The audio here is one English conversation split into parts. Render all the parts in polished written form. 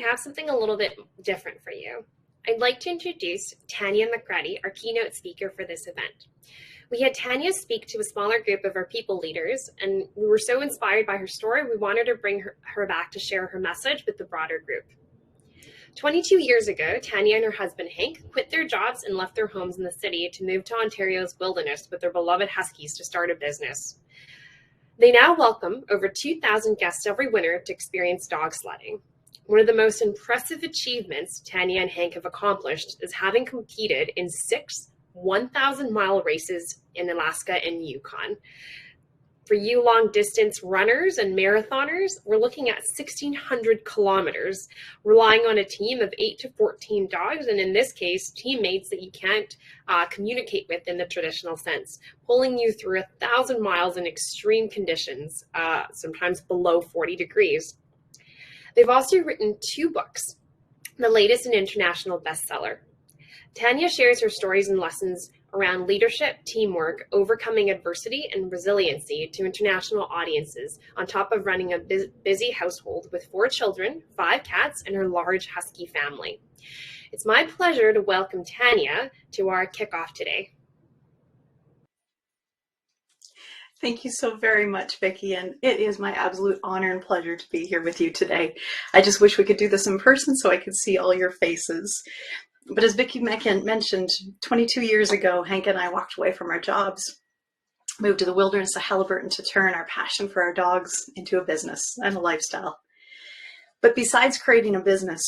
have something a little bit different for you. I'd like to introduce Tanya McCready, our keynote speaker for this event. We had Tanya speak to a smaller group of our people leaders, and we were so inspired by her story, we wanted to bring her back to share her message with the broader group. 22 years ago, Tanya and her husband Hank quit their jobs and left their homes in the city to move to Ontario's wilderness with their beloved huskies to start a business. They now welcome over 2,000 guests every winter to experience dog sledding. One of the most impressive achievements Tanya and Hank have accomplished is having competed in 6 1,000-mile races in Alaska and Yukon. For you long-distance runners and marathoners, we're looking at 1,600 kilometers, relying on a team of 8 to 14 dogs, and in this case, teammates that you can't communicate with in the traditional sense, pulling you through 1,000 miles in extreme conditions, sometimes below 40 degrees. They've also written 2 books, the latest an international bestseller. Tanya shares her stories and lessons around leadership, teamwork, overcoming adversity, and resiliency to international audiences, on top of running a busy household with 4 children, 5 cats, and her large husky family. It's my pleasure to welcome Tanya to our kickoff today. Thank you so very much, Vicki, and it is my absolute honor and pleasure to be here with you today. I just wish we could do this in person so I could see all your faces. But as Vicki mentioned, 22 years ago, Hank and I walked away from our jobs, moved to the wilderness of Halliburton to turn our passion for our dogs into a business and a lifestyle. But besides creating a business,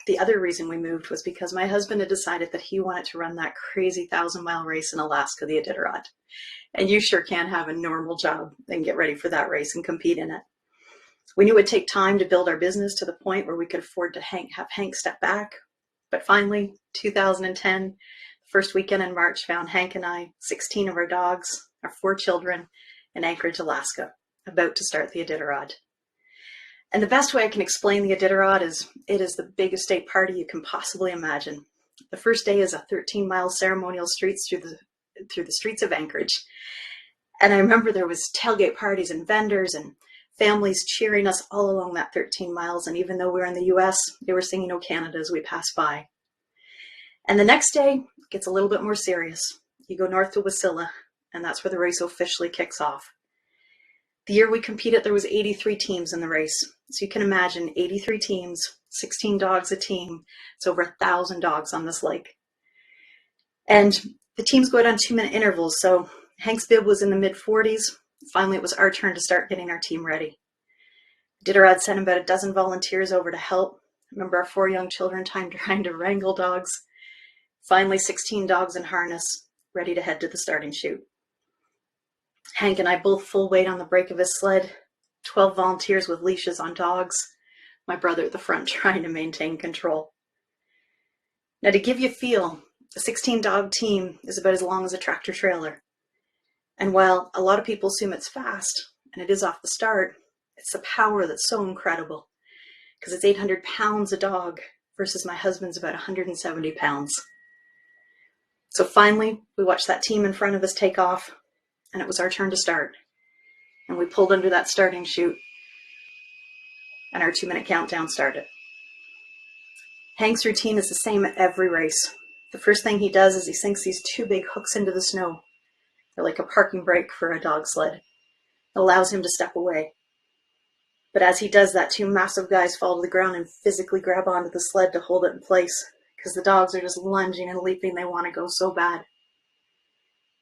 the other reason we moved was because my husband had decided that he wanted to run that crazy 1,000-mile race in Alaska, the Iditarod. And you sure can have a normal job and get ready for that race and compete in it. We knew it would take time to build our business to the point where we could afford to have Hank step back. But finally, 2010, the first weekend in March, found Hank and I, 16 of our dogs, our 4 children, in Anchorage, Alaska, about to start the Iditarod. And the best way I can explain the Iditarod is it is the biggest state party you can possibly imagine. The first day is a 13-mile ceremonial streets through the streets of Anchorage. And I remember there was tailgate parties and vendors and families cheering us all along that 13 miles. And even though we were in the US, they were singing "O Canada" as we passed by. And the next day gets a little bit more serious. You go north to Wasilla, and that's where the race officially kicks off. The year we competed, there was 83 teams in the race. So you can imagine 83 teams, 16 dogs a team. It's over 1,000 dogs on this lake. And the teams go out on 2-minute intervals. So Hank's bib was in the mid-40s. Finally, it was our turn to start getting our team ready. Iditarod sent about a dozen volunteers over to help. Remember our 4 young children trying to wrangle dogs. Finally, 16 dogs in harness, ready to head to the starting chute. Hank and I both full weight on the brake of his sled, 12 volunteers with leashes on dogs, my brother at the front trying to maintain control. Now, to give you a feel, a 16-dog team is about as long as a tractor trailer. And while a lot of people assume it's fast, and it is off the start, it's the power that's so incredible, because it's 800 pounds a dog versus my husband's about 170 pounds. So finally, we watched that team in front of us take off, and it was our turn to start. And we pulled under that starting chute, and our 2-minute countdown started. Hank's routine is the same at every race. The first thing he does is he sinks these 2 big hooks into the snow. They're like a parking brake for a dog sled. It allows him to step away. But as he does that, 2 massive guys fall to the ground and physically grab onto the sled to hold it in place, because the dogs are just lunging and leaping. They want to go so bad.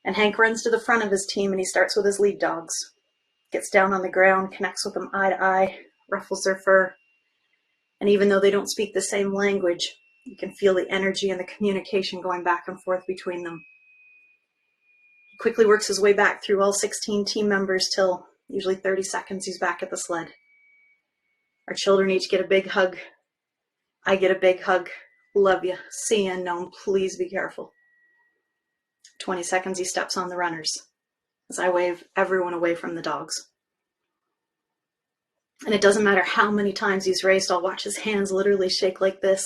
And Hank runs to the front of his team, and he starts with his lead dogs. Gets down on the ground, connects with them eye to eye, ruffles their fur. And even though they don't speak the same language, you can feel the energy and the communication going back and forth between them. He quickly works his way back through all 16 team members till usually 30 seconds he's back at the sled. Our children each get a big hug. I get a big hug. Love you. See you unknown. Please be careful. 20 seconds he steps on the runners as I wave everyone away from the dogs. And it doesn't matter how many times he's raced, I'll watch his hands literally shake like this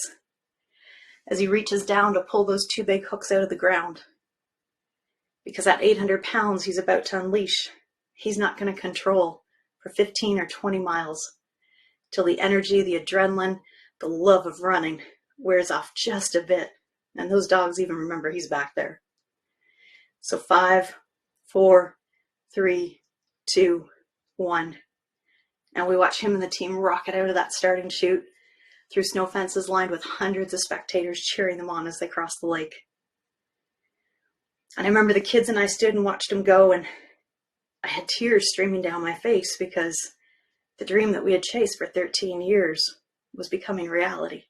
as he reaches down to pull those 2 big hooks out of the ground. Because at 800 pounds he's about to unleash, he's not going to control for 15 or 20 miles till the energy, the adrenaline, The love of running wears off just a bit, and those dogs even remember he's back there. So 5, 4, 3, 2, 1. And we watch him and the team rocket out of that starting chute through snow fences lined with hundreds of spectators cheering them on as they crossed the lake. And I remember the kids and I stood and watched him go, and I had tears streaming down my face because the dream that we had chased for 13 years was becoming reality.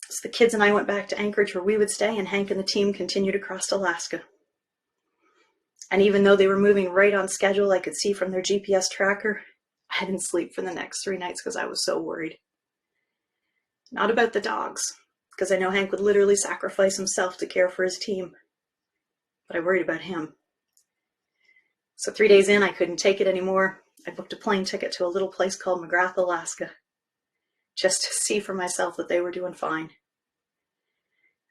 So the kids and I went back to Anchorage where we would stay, and Hank and the team continued across Alaska. And even though they were moving right on schedule, I could see from their GPS tracker, I didn't sleep for the next 3 nights because I was so worried. Not about the dogs, because I know Hank would literally sacrifice himself to care for his team, but I worried about him. So 3 days in, I couldn't take it anymore. I booked a plane ticket to a little place called McGrath, Alaska, just to see for myself that they were doing fine.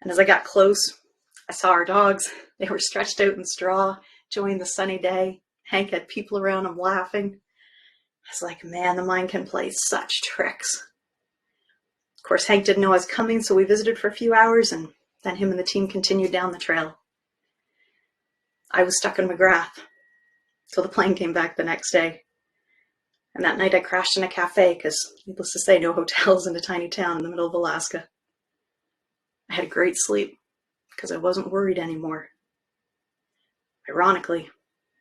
And as I got close, I saw our dogs. They were stretched out in straw, enjoying the sunny day. Hank had people around him laughing. I was like, man, the mind can play such tricks. Of course, Hank didn't know I was coming, so we visited for a few hours, and then him and the team continued down the trail. I was stuck in McGrath till the plane came back the next day. And that night I crashed in a cafe because, needless to say, no hotels in a tiny town in the middle of Alaska. I had a great sleep because I wasn't worried anymore. Ironically,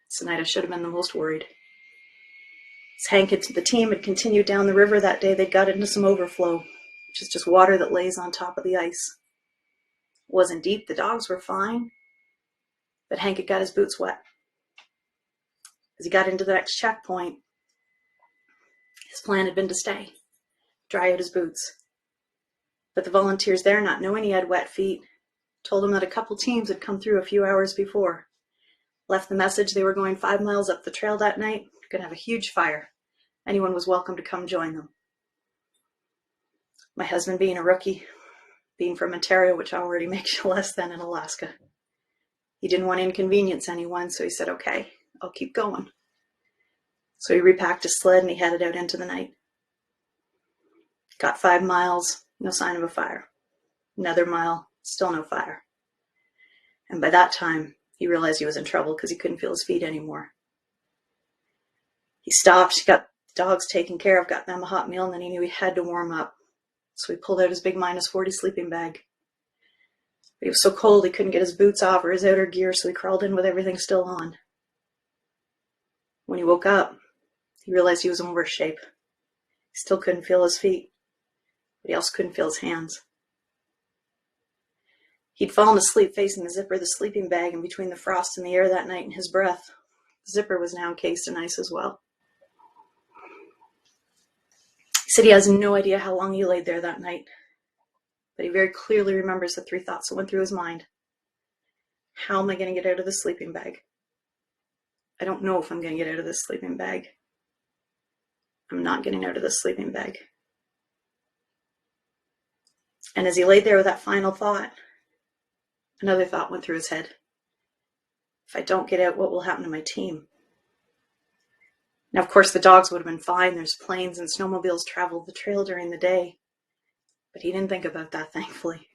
it's the night I should have been the most worried. As Hank and the team had continued down the river that day, they got into some overflow, which is just water that lays on top of the ice. It wasn't deep, the dogs were fine, but Hank had got his boots wet. As he got into the next checkpoint, his plan had been to stay, dry out his boots. But the volunteers there, not knowing he had wet feet, told him that a couple teams had come through a few hours before, left the message they were going 5 miles up the trail that night, going to have a huge fire. Anyone was welcome to come join them. My husband being a rookie, being from Ontario, which already makes you less than in Alaska, he didn't want to inconvenience anyone, so he said, okay, I'll keep going. So he repacked his sled and he headed out into the night. Got 5 miles, no sign of a fire. Another mile, still no fire. And by that time, he realized he was in trouble because he couldn't feel his feet anymore. He stopped, got the dogs taken care of, got them a hot meal, and then he knew he had to warm up. So he pulled out his big -40 sleeping bag. But he was so cold he couldn't get his boots off or his outer gear, so he crawled in with everything still on. When he woke up, he realized he was in worse shape. He still couldn't feel his feet, but he also couldn't feel his hands. He'd fallen asleep facing the zipper of the sleeping bag, and between the frost in the air that night and his breath, the zipper was now encased in ice as well. He said he has no idea how long he laid there that night, but he very clearly remembers the 3 thoughts that went through his mind. How am I going to get out of this sleeping bag? I don't know if I'm going to get out of this sleeping bag. I'm not getting out of this sleeping bag. And as he laid there with that final thought, another thought went through his head. If I don't get out, what will happen to my team? Now, of course, the dogs would have been fine. There's planes and snowmobiles traveled the trail during the day. But he didn't think about that, thankfully.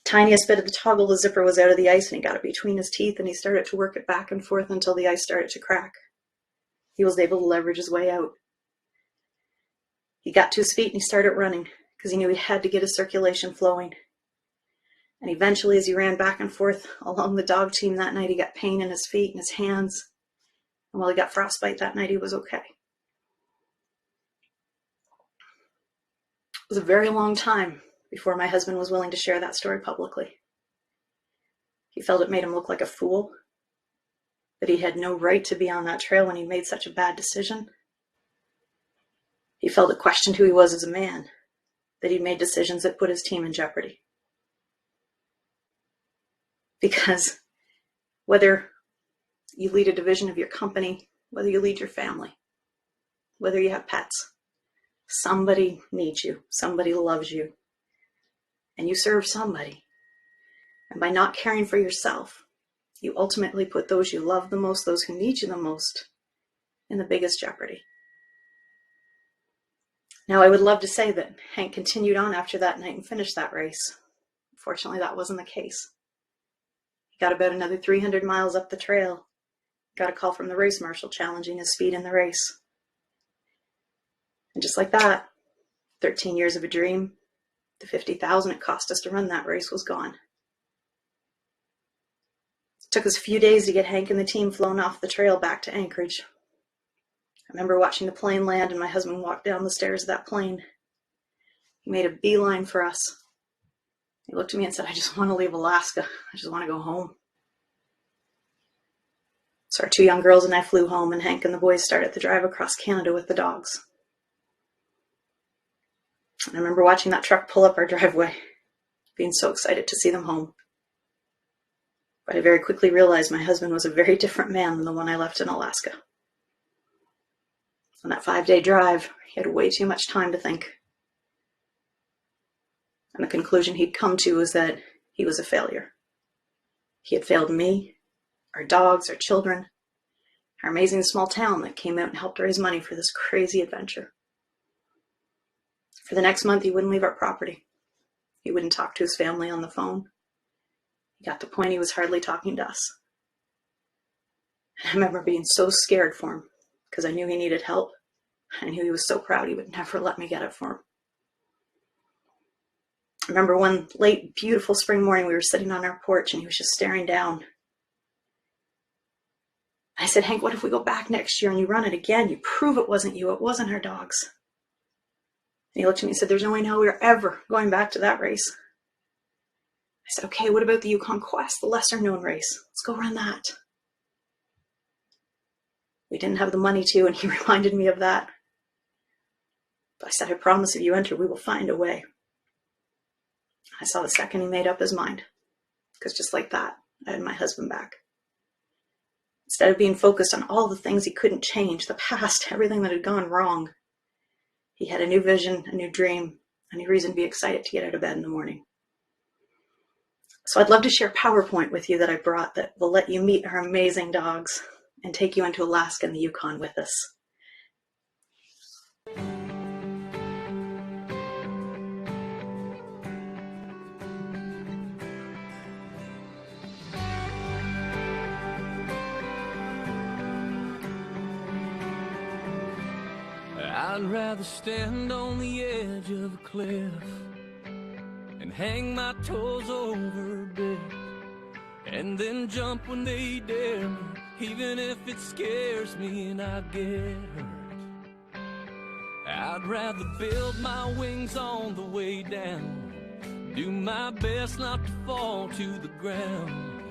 Tiniest bit of the toggle, the zipper was out of the ice, and he got it between his teeth, and he started to work it back and forth until the ice started to crack. He was able to leverage his way out. He got to his feet and he started running because he knew he had to get his circulation flowing. And eventually, as he ran back and forth along the dog team that night, he got pain in his feet and his hands. And while he got frostbite that night, he was okay. It was a very long time before my husband was willing to share that story publicly. He felt it made him look like a fool, that he had no right to be on that trail when he made such a bad decision. He felt it questioned who he was as a man, that he'd made decisions that put his team in jeopardy. Because whether you lead a division of your company, whether you lead your family, whether you have pets, somebody needs you, somebody loves you, and you serve somebody. And by not caring for yourself, you ultimately put those you love the most, those who need you the most, in the biggest jeopardy. Now, I would love to say that Hank continued on after that night and finished that race. Fortunately, that wasn't the case. He got about another 300 miles up the trail, got a call from the race marshal challenging his speed in the race. And just like that, 13 years of a dream, the $50,000 it cost us to run that race was gone. It took us a few days to get Hank and the team flown off the trail back to Anchorage. I remember watching the plane land and my husband walk down the stairs of that plane. He made a beeline for us. He looked at me and said, "I just want to leave Alaska. I just want to go home." So our two young girls and I flew home, and Hank and the boys started the drive across Canada with the dogs. And I remember watching that truck pull up our driveway, being so excited to see them home. But I very quickly realized my husband was a very different man than the one I left in Alaska. On that 5-day drive, he had way too much time to think. And the conclusion he'd come to was that he was a failure. He had failed me, our dogs, our children, our amazing small town that came out and helped raise money for this crazy adventure. For the next month, he wouldn't leave our property. He wouldn't talk to his family on the phone. He got to the point he was hardly talking to us. I remember being so scared for him because I knew he needed help. I knew he was so proud he would never let me get it for him. I remember one late, beautiful spring morning, we were sitting on our porch and he was just staring down. I said, "Hank, what if we go back next year and you run it again? You prove it wasn't you, it wasn't our dogs." And he looked at me and said, "There's no way now we're ever going back to that race." I said, "Okay, what about the Yukon Quest, the lesser known race? Let's go run that." We didn't have the money to, and he reminded me of that. But I said, "I promise if you enter, we will find a way." I saw the second he made up his mind, because just like that, I had my husband back. Instead of being focused on all the things he couldn't change, the past, everything that had gone wrong, he had a new vision, a new dream, a new reason to be excited to get out of bed in the morning. So I'd love to share a PowerPoint with you that I brought that will let you meet our amazing dogs and take you into Alaska and the Yukon with us. I'd rather stand on the edge of a cliff and hang my toes over a bit, and then jump when they dare me, even if it scares me and I get hurt. I'd rather build my wings on the way down, do my best not to fall to the ground,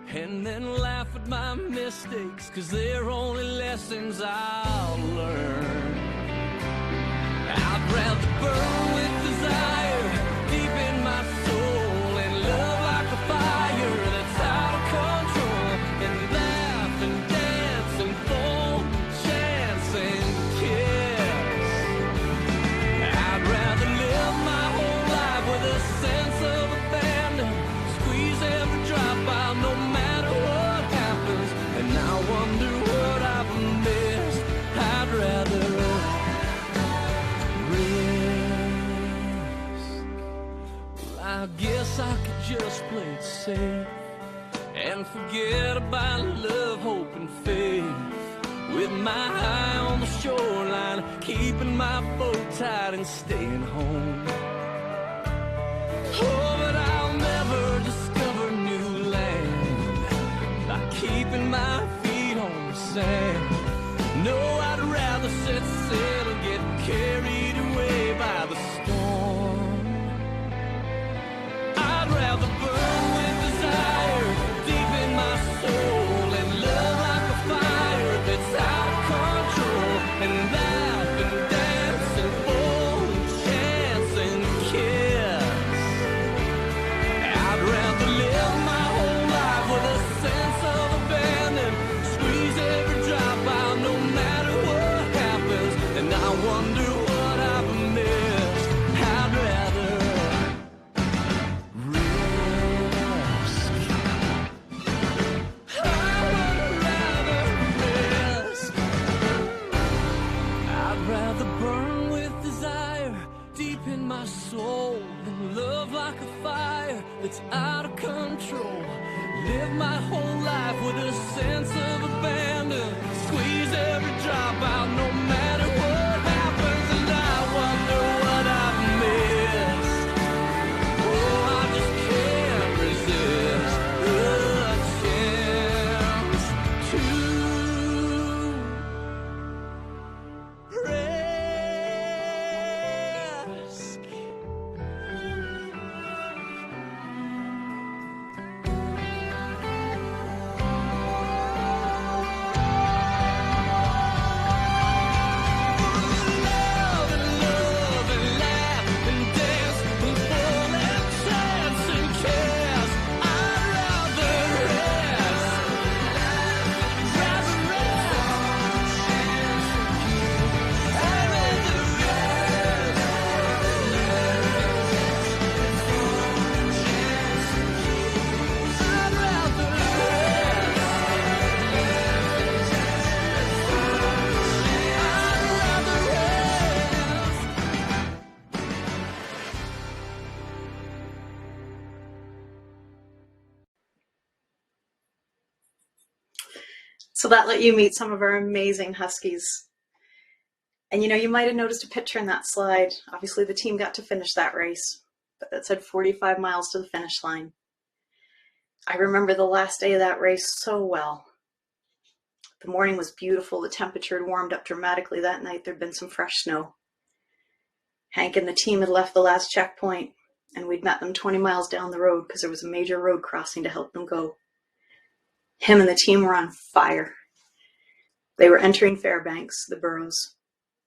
and then laugh at my mistakes, 'cause they're only lessons I'll learn. I'd rather burn with desire deep in my soul and love like a fire that's out of control, and laugh and dance and fall, chance and kiss. I'd rather live my whole life with a sense of abandon, squeeze every drop out no matter what happens, and I wonder what I've missed. I'd rather I guess I could just play it safe and forget about love, hope, and faith, with my eye on the shoreline, keeping my boat tight and staying home. Oh, but I'll never discover new land by keeping my feet on the sand. No, I'd rather set sail and get carried away by the storm. I'd rather burn with desire deep in my soul and love like a fire that's out of control, and laugh and dance and fall and chance and kiss. I'd rather live my whole life with a sense of abandon, squeeze every drop deep in my soul, and love like a fire that's out of control. Live my whole life with a sense of abandon. Squeeze every drop out no matter what happens, and I wonder what I've missed. Oh, I just can't resist a chance to risk. Love and laugh and dance and fall and chance and chaos. I'd rather rest. Rather rest. I'd rather rest. I'd rather So that let you meet some of our amazing Huskies. And you might have noticed a picture in that slide. Obviously the team got to finish that race, but that said 45 miles to the finish line. I remember the last day of that race so well. The morning was beautiful. The temperature had warmed up dramatically that night. There'd been some fresh snow. Hank and the team had left the last checkpoint, and we'd met them 20 miles down the road because there was a major road crossing to help them go. Him and the team were on fire. They were entering Fairbanks, the Burrows.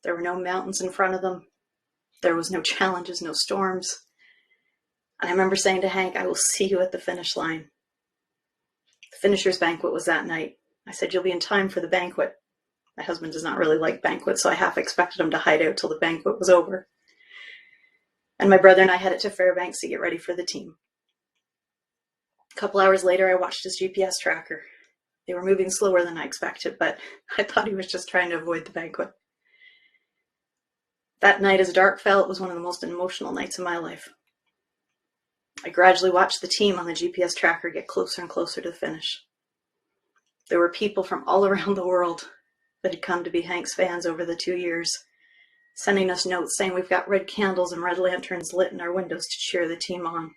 There were no mountains in front of them. There was no challenges, no storms. And I remember saying to Hank, I will see you at the finish line. The finishers' banquet was that night. I said, you'll be in time for the banquet. My husband does not really like banquets, so I half expected him to hide out till the banquet was over. And my brother and I headed to Fairbanks to get ready for the team. A couple hours later, I watched his GPS tracker. They were moving slower than I expected, but I thought he was just trying to avoid the banquet. That night, as dark fell, it was one of the most emotional nights of my life. I gradually watched the team on the GPS tracker get closer and closer to the finish. There were people from all around the world that had come to be Hank's fans over the 2 years, sending us notes saying we've got red candles and red lanterns lit in our windows to cheer the team on.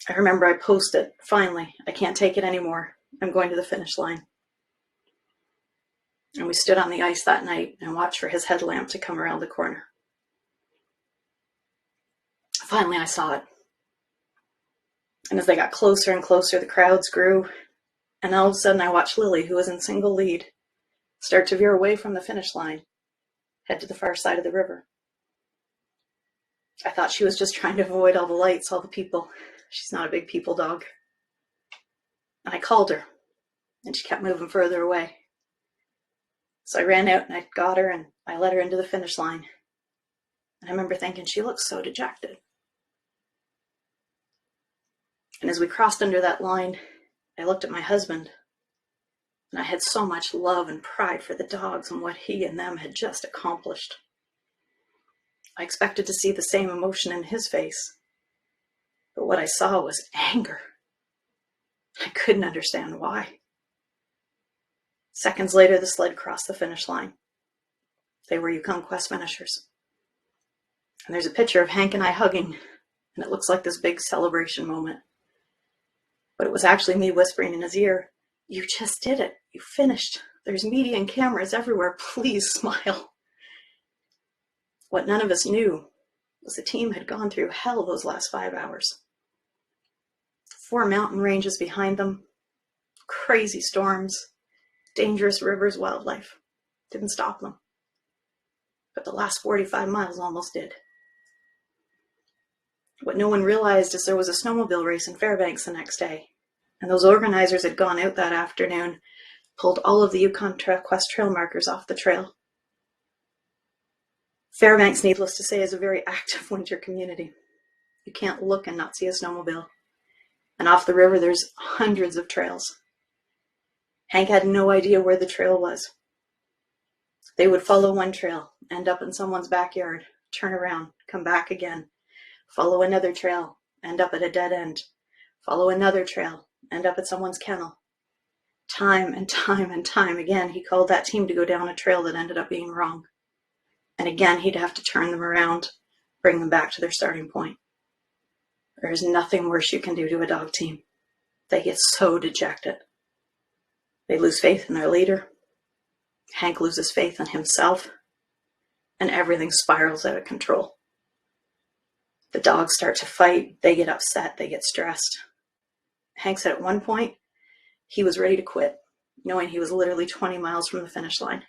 I remember I posted, finally, I can't take it anymore. I'm going to the finish line. And we stood on the ice that night and watched for his headlamp to come around the corner. Finally, I saw it. And as they got closer and closer, the crowds grew. And all of a sudden, I watched Lily, who was in single lead, start to veer away from the finish line, head to the far side of the river. I thought she was just trying to avoid all the lights, all the people. She's not a big people dog. And I called her, and she kept moving further away. So I ran out and I got her and I let her into the finish line. And I remember thinking, she looks so dejected. And as we crossed under that line, I looked at my husband, and I had so much love and pride for the dogs and what he and them had just accomplished. I expected to see the same emotion in his face, but what I saw was anger. I couldn't understand why. Seconds later, the sled crossed the finish line. They were Yukon Quest finishers. And there's a picture of Hank and I hugging, and it looks like this big celebration moment. But it was actually me whispering in his ear, you just did it. You finished. There's media and cameras everywhere. Please smile. What none of us knew was the team had gone through hell those last 5 hours. 4 mountain ranges behind them, crazy storms, dangerous rivers, wildlife. Didn't stop them. But the last 45 miles almost did. What no one realized is there was a snowmobile race in Fairbanks the next day, and those organizers had gone out that afternoon, pulled all of the Yukon Quest trail markers off the trail. Fairbanks, needless to say, is a very active winter community. You can't look and not see a snowmobile. And off the river, there's hundreds of trails. Hank had no idea where the trail was. They would follow one trail, end up in someone's backyard, turn around, come back again, follow another trail, end up at a dead end, follow another trail, end up at someone's kennel. Time and time and time again, he called that team to go down a trail that ended up being wrong. And again, he'd have to turn them around, bring them back to their starting point. There is nothing worse you can do to a dog team. They get so dejected. They lose faith in their leader. Hank loses faith in himself, and everything spirals out of control. The dogs start to fight. They get upset. They get stressed. Hank said at one point, he was ready to quit, knowing he was literally 20 miles from the finish line.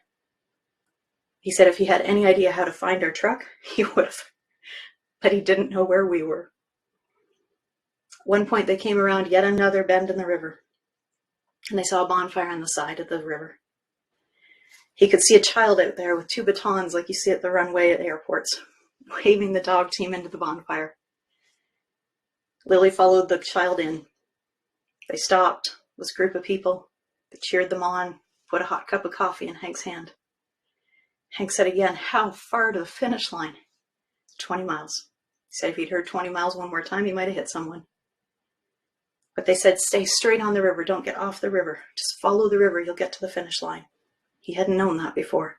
He said if he had any idea how to find our truck, he would have, but he didn't know where we were. One point they came around yet another bend in the river, and they saw a bonfire on the side of the river. He could see a child out there with 2 batons like you see at the runway at airports, waving the dog team into the bonfire. Lily followed the child in. They stopped. It was a group of people. They cheered them on, put a hot cup of coffee in Hank's hand. Hank said again, how far to the finish line? 20 miles. He said if he'd heard 20 miles one more time, he might have hit someone. But they said, stay straight on the river. Don't get off the river. Just follow the river. You'll get to the finish line. He hadn't known that before.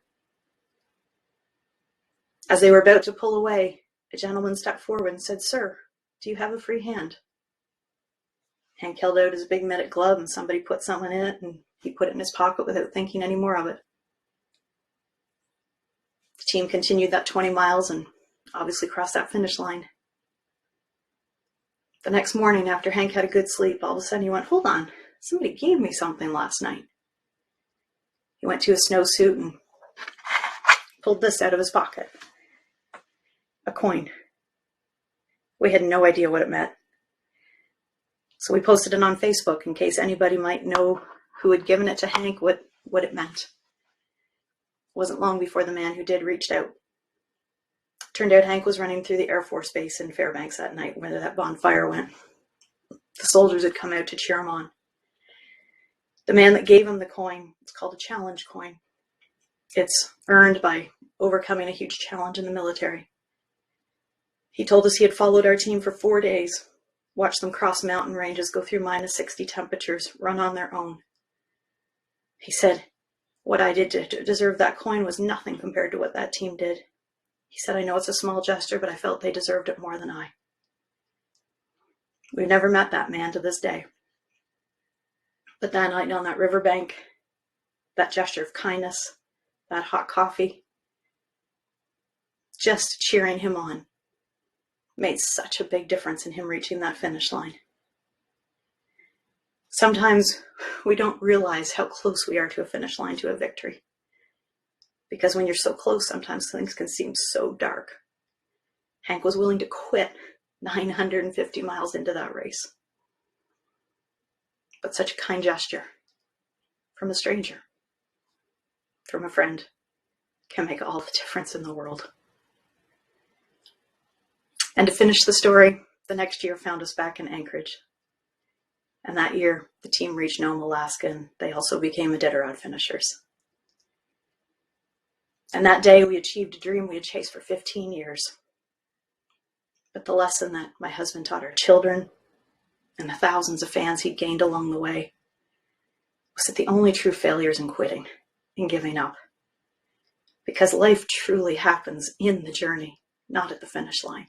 As they were about to pull away, a gentleman stepped forward and said, sir, do you have a free hand? Hank held out his big medic glove and somebody put something in it and he put it in his pocket without thinking any more of it. The team continued that 20 miles and obviously crossed that finish line. The next morning after Hank had a good sleep, all of a sudden he went, hold on, somebody gave me something last night. He went to his snowsuit and pulled this out of his pocket. A coin. We had no idea what it meant. So we posted it on Facebook in case anybody might know who had given it to Hank, what it meant. It wasn't long before the man who did reached out. Turned out Hank was running through the Air Force Base in Fairbanks that night where that bonfire went. The soldiers had come out to cheer him on. The man that gave him the coin, it's called a challenge coin. It's earned by overcoming a huge challenge in the military. He told us he had followed our team for 4 days, watched them cross mountain ranges, go through -60 temperatures, run on their own. He said, what I did to deserve that coin was nothing compared to what that team did. He said, I know it's a small gesture, but I felt they deserved it more than I. We've never met that man to this day. But that night on that riverbank, that gesture of kindness, that hot coffee, just cheering him on, made such a big difference in him reaching that finish line. Sometimes we don't realize how close we are to a finish line, to a victory. Because when you're so close, sometimes things can seem so dark. Hank was willing to quit 950 miles into that race. But such a kind gesture from a stranger, from a friend, can make all the difference in the world. And to finish the story, the next year found us back in Anchorage. And that year, the team reached Nome, Alaska, and they also became Iditarod finishers. And that day, we achieved a dream we had chased for 15 years. But the lesson that my husband taught our children and the thousands of fans he gained along the way was that the only true failure is in quitting, in giving up. Because life truly happens in the journey, not at the finish line.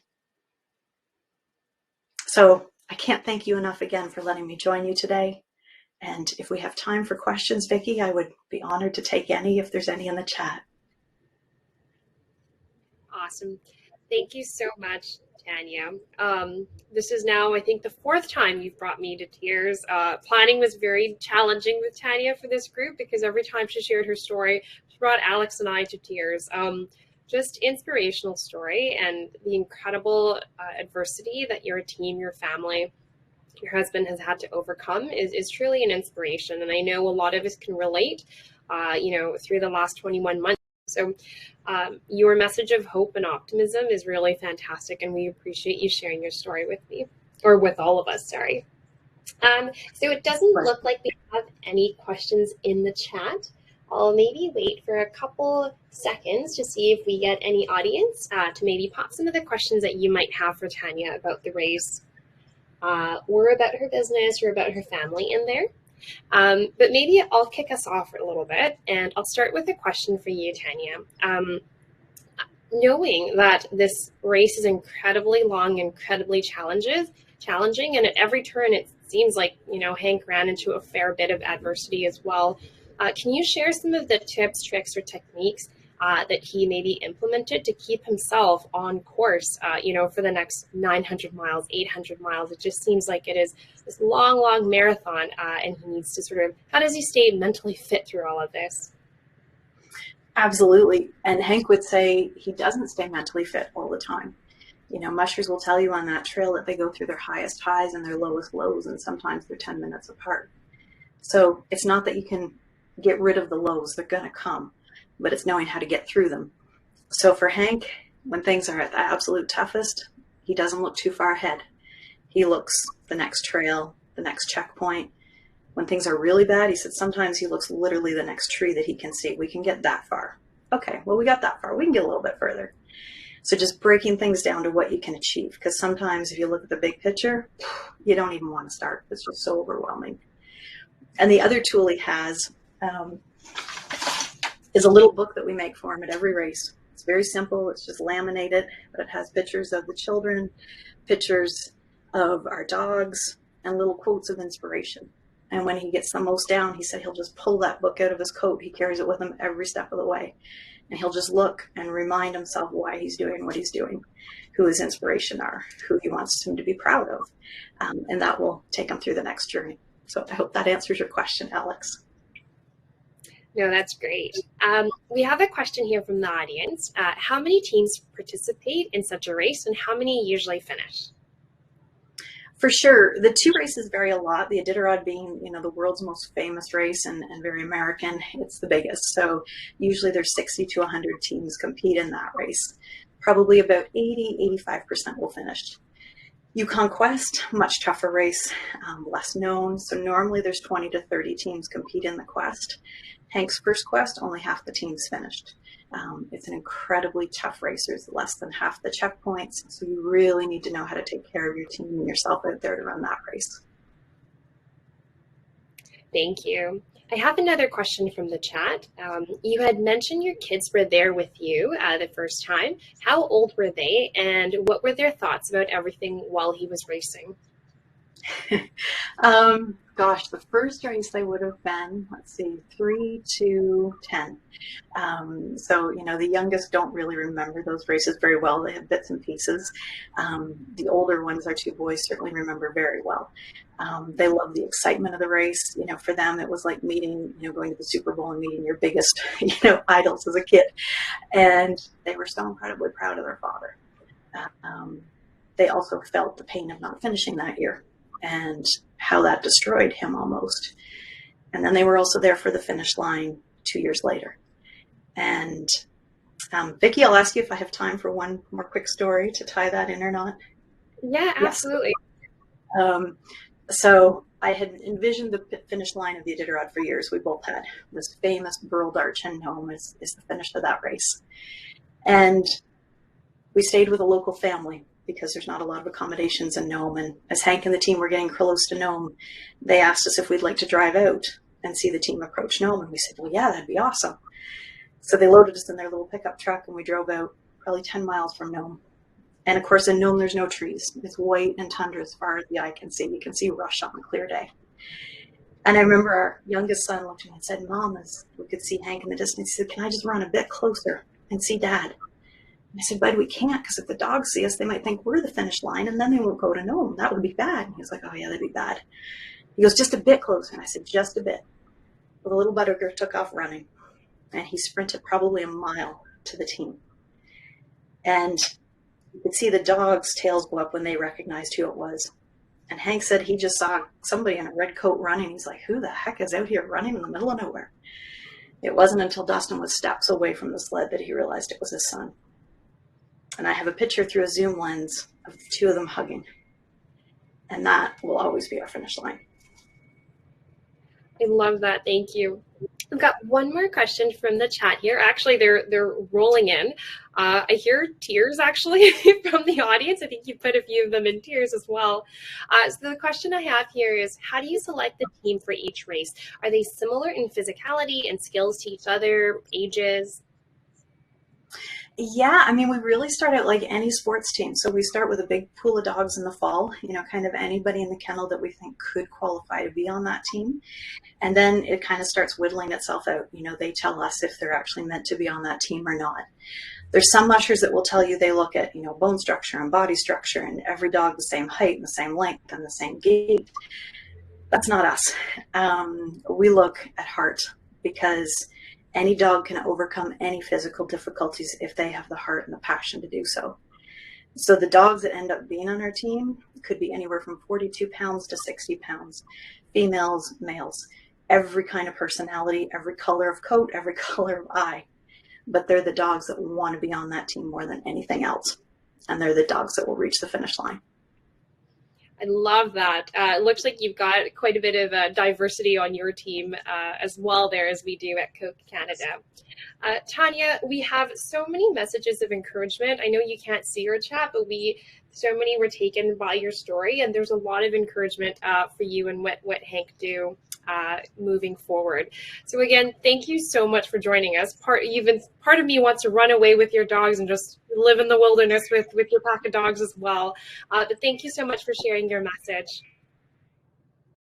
So I can't thank you enough again for letting me join you today. And if we have time for questions, Vicki, I would be honored to take any if there's any in the chat. Awesome. Thank you so much, Tanya. This is now, I think, the 4th time you've brought me to tears. Planning was very challenging with Tanya for this group because every time she shared her story, she brought Alex and I to tears. Just inspirational story and the incredible adversity that your team, your family, your husband has had to overcome is truly an inspiration. And I know a lot of us can relate, through the last 21 months. So your message of hope and optimism is really fantastic, and we appreciate you sharing your story with me, or with all of us, sorry. So it doesn't look like we have any questions in the chat. I'll maybe wait for a couple seconds to see if we get any audience to maybe pop some of the questions that you might have for Tanya about the race, or about her business, or about her family in there. But maybe I'll kick us off a little bit, and I'll start with a question for you, Tanya. Knowing that this race is incredibly long, incredibly challenging, and at every turn it seems like, Hank ran into a fair bit of adversity as well. Can you share some of the tips, tricks, or techniques that he maybe implemented to keep himself on course, for the next 900 miles, 800 miles? It just seems like it is this long marathon, and he needs to how does he stay mentally fit through all of this? Absolutely. And Hank would say he doesn't stay mentally fit all the time. Mushers will tell you on that trail that they go through their highest highs and their lowest lows, and sometimes they're 10 minutes apart. So it's not that you can get rid of the lows, they're going to come, but it's knowing how to get through them. So for Hank, when things are at the absolute toughest, he doesn't look too far ahead. He looks the next trail, the next checkpoint. When things are really bad, he said sometimes he looks literally the next tree that he can see. We can get that far. Okay, well, we got that far. We can get a little bit further. So just breaking things down to what you can achieve, because sometimes if you look at the big picture, you don't even want to start. It's just so overwhelming. And the other tool he has is a little book that we make for him at every race. It's very simple. It's just laminated, but it has pictures of the children, pictures of our dogs, and little quotes of inspiration. And when he gets the most down, he said he'll just pull that book out of his coat. He carries it with him every step of the way. And he'll just look and remind himself why he's doing what he's doing, who his inspiration are, who he wants him to be proud of. And that will take him through the next journey. So I hope that answers your question, Alex. No, that's great. We have a question here from the audience. How many teams participate in such a race, and how many usually finish? For sure. The two races vary a lot. The Iditarod being, the world's most famous race and very American, it's the biggest. So usually there's 60 to 100 teams compete in that race. Probably about 80-85% will finish. Yukon Quest, much tougher race, less known. So normally there's 20 to 30 teams compete in the Quest. Hank's first Quest, only half the teams finished. It's an incredibly tough race. There's less than half the checkpoints. So you really need to know how to take care of your team and yourself out there to run that race. Thank you. I have another question from the chat. You had mentioned your kids were there with you the first time. How old were they, and what were their thoughts about everything while he was racing? Gosh, the first race they would have been, 3 to 10. So, the youngest don't really remember those races very well. They have bits and pieces. The older ones, our two boys, certainly remember very well. They love the excitement of the race. For them, it was like meeting, going to the Super Bowl and meeting your biggest, idols as a kid. And they were so incredibly proud of their father. They also felt the pain of not finishing that year, and how that destroyed him almost. And then they were also there for the finish line 2 years later. And Vicki, I'll ask you if I have time for one more quick story to tie that in or not. Yeah, absolutely. Yes. So I had envisioned the finish line of the Iditarod for years. We both had this famous Burled Arch in Nome is the finish of that race. And we stayed with a local family, because there's not a lot of accommodations in Nome. And as Hank and the team were getting close to Nome, they asked us if we'd like to drive out and see the team approach Nome. And we said, well, yeah, that'd be awesome. So they loaded us in their little pickup truck, and we drove out probably 10 miles from Nome. And of course, in Nome, there's no trees. It's white and tundra as far as the eye can see. You can see Rush on a clear day. And I remember our youngest son looked at me and said, Mom, as we could see Hank in the distance, he said, can I just run a bit closer and see Dad? And I said, Bud, we can't, because if the dogs see us, they might think we're the finish line, and then they won't go to Nome. That would be bad. And he was like, oh, yeah, that'd be bad. He goes, just a bit closer. And I said, just a bit. Well, the little buttergirl took off running, and he sprinted probably a mile to the team. And you could see the dogs' tails go up when they recognized who it was. And Hank said he just saw somebody in a red coat running. He's like, who the heck is out here running in the middle of nowhere? It wasn't until Dustin was steps away from the sled that he realized it was his son. And I have a picture through a zoom lens of the two of them hugging. And that will always be our finish line. I love that. Thank you. We've got one more question from the chat here. Actually, they're rolling in. I hear tears actually from the audience. I think you put a few of them in tears as well. So the question I have here is, how do you select the team for each race? Are they similar in physicality and skills to each other, ages? Yeah, I mean, we really start out like any sports team. So we start with a big pool of dogs in the fall, kind of anybody in the kennel that we think could qualify to be on that team. And then it kind of starts whittling itself out. They tell us if they're actually meant to be on that team or not. There's some mushers that will tell you they look at, bone structure and body structure and every dog the same height and the same length and the same gait. That's not us. We look at heart, because any dog can overcome any physical difficulties if they have the heart and the passion to do so. So the dogs that end up being on our team could be anywhere from 42 pounds to 60 pounds, females, males, every kind of personality, every color of coat, every color of eye. But they're the dogs that want to be on that team more than anything else. And they're the dogs that will reach the finish line. I love that. It looks like you've got quite a bit of diversity on your team as well there, as we do at Coke Canada. Tanya, we have so many messages of encouragement. I know you can't see your chat, but so many were taken by your story, and there's a lot of encouragement for you and what Hank do moving forward. So again, thank you so much for joining us. Part of me wants to run away with your dogs and just live in the wilderness with your pack of dogs as well. But thank you so much for sharing your message.